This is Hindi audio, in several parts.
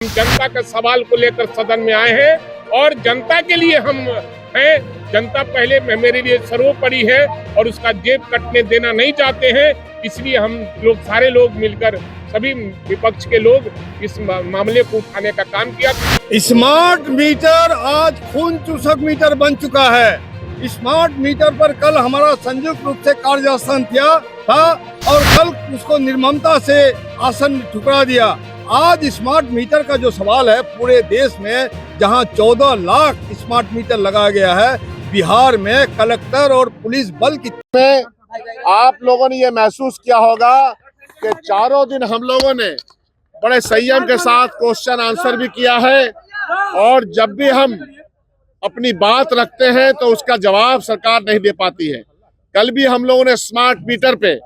जनता के सवाल को लेकर सदन में आए हैं और जनता के लिए हम हैं। जनता पहले मेरे लिए सर्वोपरि है और उसका जेब कटने देना नहीं चाहते हैं। इसलिए हम लोग सारे लोग मिलकर सभी विपक्ष के लोग इस मामले को उठाने का काम किया। स्मार्ट मीटर आज खून चूसक मीटर बन चुका है। स्मार्ट मीटर पर कल हमारा संयुक्त रूप से कार्यासन किया था और कल उसको निर्ममता से आसन ठुकरा दिया। आज स्मार्ट मीटर का जो सवाल है, पूरे देश में जहां 14 लाख स्मार्ट मीटर लगाया गया है, बिहार में कलेक्टर और पुलिस बल की में आप लोगों ने ये महसूस किया होगा कि चारों दिन हम लोगों ने बड़े संयम के साथ क्वेश्चन आंसर भी किया है और जब भी हम अपनी बात रखते हैं तो उसका जवाब सरकार नहीं दे पाती है। कल भी हम लोगों ने स्मार्ट मीटर पे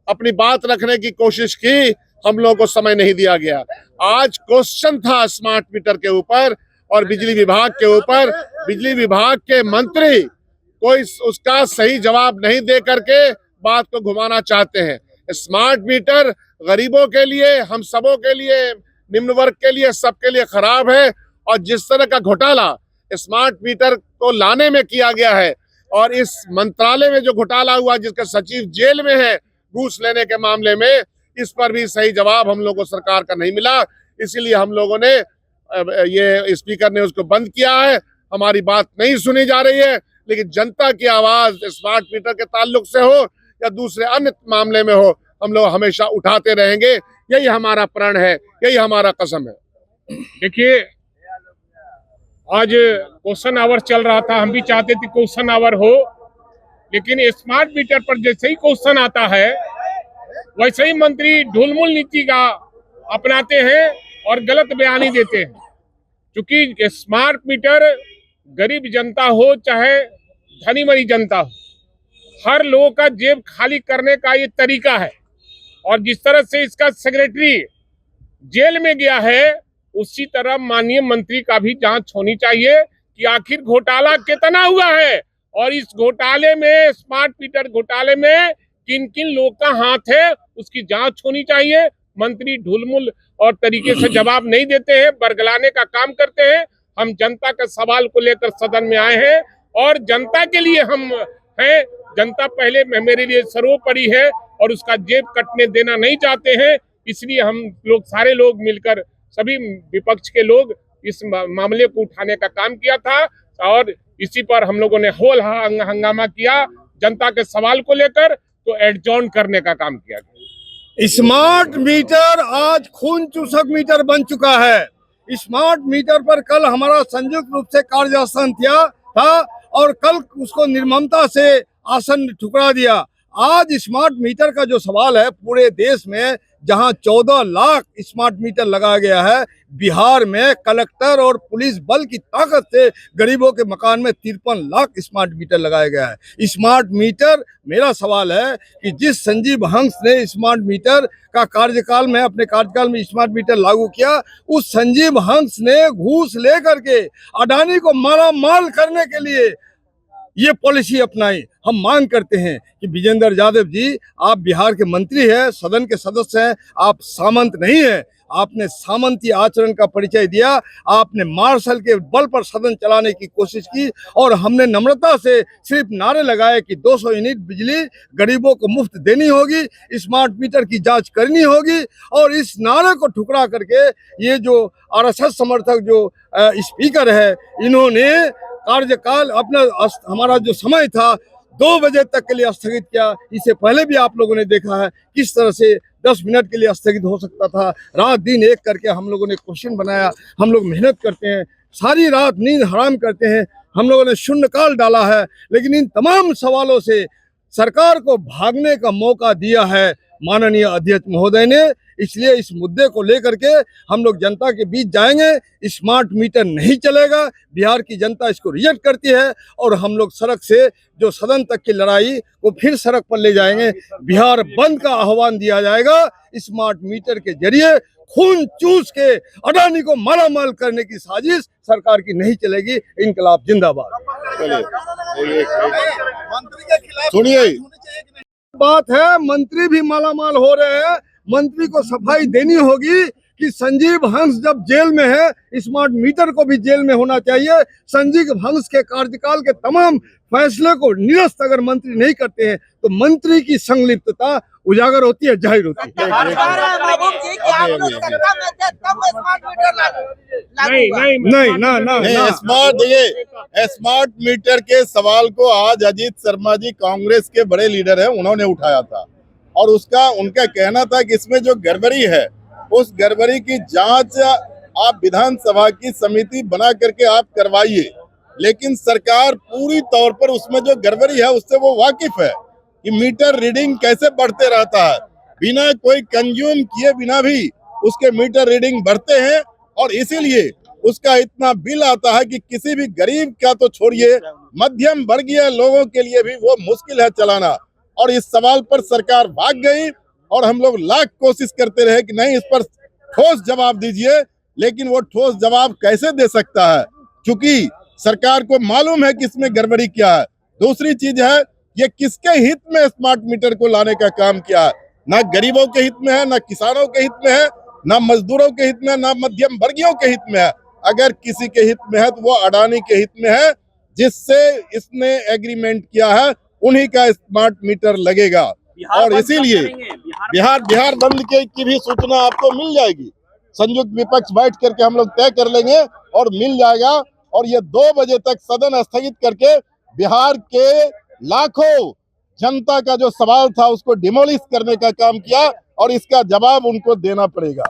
अपनी बात रखने की कोशिश की, हम लोगों को समय नहीं दिया गया। आज क्वेश्चन था स्मार्ट मीटर के ऊपर और बिजली विभाग के ऊपर। बिजली विभाग के मंत्री कोई उसका सही जवाब नहीं दे करके बात को घुमाना चाहते हैं। स्मार्ट मीटर गरीबों के लिए, हम सबों के लिए, निम्न वर्ग के लिए, सबके लिए खराब है। और जिस तरह का घोटाला स्मार्ट मीटर को लाने में किया गया है और इस मंत्रालय में जो घोटाला हुआ, जिसके सचिव जेल में है घूस लेने के मामले में, इस पर भी सही जवाब हम लोगों को सरकार का नहीं मिला। इसीलिए हम लोगों ने ये स्पीकर ने उसको बंद किया है। हमारी बात नहीं सुनी जा रही है, लेकिन जनता की आवाज स्मार्ट मीटर के ताल्लुक से हो या दूसरे अन्य मामले में हो, हम लोग हमेशा उठाते रहेंगे। यही हमारा प्रण है, यही हमारा कसम है। देखिए, आज क्वेश्चन आवर चल रहा था, हम भी चाहते थे क्वेश्चन आवर हो, लेकिन स्मार्ट मीटर पर जैसे ही क्वेश्चन आता है वैसे ही मंत्री ढुलमुल नीति का अपनाते हैं और गलत बयानी देते हैं। क्योंकि स्मार्ट मीटर गरीब जनता हो चाहे धनी मनी जनता हो, हर लोगों का जेब खाली करने का ये तरीका है। और जिस तरह से इसका सेक्रेटरी जेल में गया है, उसी तरह माननीय मंत्री का भी जांच होनी चाहिए कि आखिर घोटाला कितना हुआ है और इस घोटाले में, स्मार्ट मीटर घोटाले में किन किन लोग का हाथ है, उसकी जांच होनी चाहिए। मंत्री ढुलमुल और तरीके से जवाब नहीं देते हैं, बरगलाने का काम करते हैं। हम जनता के सवाल को लेकर सदन में आए हैं और जनता के लिए हम हैं। जनता पहले मेरे लिए सर्वोपरि है और उसका जेब कटने देना नहीं चाहते हैं। इसलिए हम लोग सारे लोग मिलकर सभी विपक्ष के लोग इस मामले को उठाने का काम किया था और इसी पर हम लोगों ने होल हंगामा किया जनता के सवाल को लेकर, तो एडजॉर्न करने का काम किया गया। स्मार्ट मीटर आज खून चूसक मीटर बन चुका है। स्मार्ट मीटर पर कल हमारा संयुक्त रूप से कार्यासन किया था और कल उसको निर्ममता से आसन ठुकरा दिया। आज स्मार्ट मीटर का जो सवाल है, पूरे देश में जहां 14 लाख स्मार्ट मीटर लगाया गया है, बिहार में कलेक्टर और पुलिस बल की ताकत से गरीबों के मकान में 53 लाख स्मार्ट मीटर लगाया गया है। स्मार्ट मीटर, मेरा सवाल है कि जिस संजीव हंस ने स्मार्ट मीटर का कार्यकाल में, अपने कार्यकाल में स्मार्ट मीटर लागू किया, उस संजीव हंस ने घूस लेकर के अडानी को माला माल करने के लिए ये पॉलिसी अपनाई। हम मांग करते हैं कि विजेंद्र यादव जी, आप बिहार के मंत्री हैं, सदन के सदस्य हैं, आप सामंत नहीं हैं। आपने सामंती आचरण का परिचय दिया, आपने मार्शल के बल पर सदन चलाने की कोशिश की और हमने नम्रता से सिर्फ नारे लगाए कि 200 यूनिट बिजली गरीबों को मुफ्त देनी होगी, स्मार्ट मीटर की जांच करनी होगी। और इस नारे को ठुकरा करके ये जो आरएसएस समर्थक जो स्पीकर है, इन्होंने कार्यकाल अपना, हमारा जो समय था 2 बजे तक के लिए स्थगित किया। इससे पहले भी आप लोगों ने देखा है किस तरह से 10 मिनट के लिए स्थगित हो सकता था। रात दिन एक करके हम लोगों ने क्वेश्चन बनाया, हम लोग मेहनत करते हैं, सारी रात नींद हराम करते हैं, हम लोगों ने शून्यकाल डाला है, लेकिन इन तमाम सवालों से सरकार को भागने का मौका दिया है माननीय अध्यक्ष महोदय ने। इसलिए इस मुद्दे को लेकर के हम लोग जनता के बीच जाएंगे। स्मार्ट मीटर नहीं चलेगा, बिहार की जनता इसको रिजेक्ट करती है और हम लोग सड़क से जो सदन तक की लड़ाई को फिर सड़क पर ले जाएंगे। बिहार बंद का आह्वान दिया जाएगा। स्मार्ट मीटर के जरिए खून चूस के अडानी को मालामाल करने की साजिश सरकार की नहीं चलेगी। इनकलाब जिंदाबाद। सुनिए, बात है, मंत्री भी मालामाल हो रहे हैं, मंत्री को सफाई देनी होगी कि संजीव हंस जब जेल में है, स्मार्ट मीटर को भी जेल में होना चाहिए। संजीव हंस के कार्यकाल के तमाम फैसले को निरस्त अगर मंत्री नहीं करते हैं तो मंत्री की संलिप्तता उजागर होती है, जाहिर होती है। नहीं नहीं नहीं ना ना नहीं, ना स्मार्ट देखिए, स्मार्ट मीटर के सवाल को आज अजीत शर्मा जी कांग्रेस के बड़े लीडर हैं, उन्होंने उठाया था और उनका कहना था कि इसमें जो गड़बड़ी है उस गड़बड़ी की जांच आप विधानसभा की समिति बना करके आप करवाइए। लेकिन सरकार पूरी तौर पर उसमें जो गड़बड़ी है उससे वो वाकिफ है कि मीटर रीडिंग कैसे बढ़ते रहता है, बिना कोई कंज्यूम किए बिना भी उसके मीटर रीडिंग बढ़ते हैं और इसीलिए उसका इतना बिल आता है कि किसी भी गरीब का तो छोड़िए, मध्यम वर्गीय लोगों के लिए भी वो मुश्किल है चलाना। और इस सवाल पर सरकार भाग गई और हम लोग लाख कोशिश करते रहे कि नहीं, इस पर ठोस जवाब दीजिए, लेकिन वो ठोस जवाब कैसे दे सकता है क्योंकि सरकार को मालूम है कि इसमें गड़बड़ी क्या है। दूसरी चीज है, ये किसके हित में स्मार्ट मीटर को लाने का काम किया है? ना गरीबों के हित में है, ना किसानों के हित में है, ना मजदूरों के हित में है, ना मध्यम वर्गीयों के हित में है। अगर किसी के हित में है तो वो अडानी के हित में है, जिससे इसने एग्रीमेंट किया है उन्हीं का स्मार्ट मीटर लगेगा। और इसीलिए बिहार बंद की भी सूचना आपको मिल जाएगी। संयुक्त विपक्ष बैठ करके हम लोग तय कर लेंगे और मिल जाएगा। और ये 2 बजे तक सदन स्थगित करके बिहार के लाखों जनता का जो सवाल था उसको डिमोलिश करने का काम किया और इसका जवाब उनको देना पड़ेगा।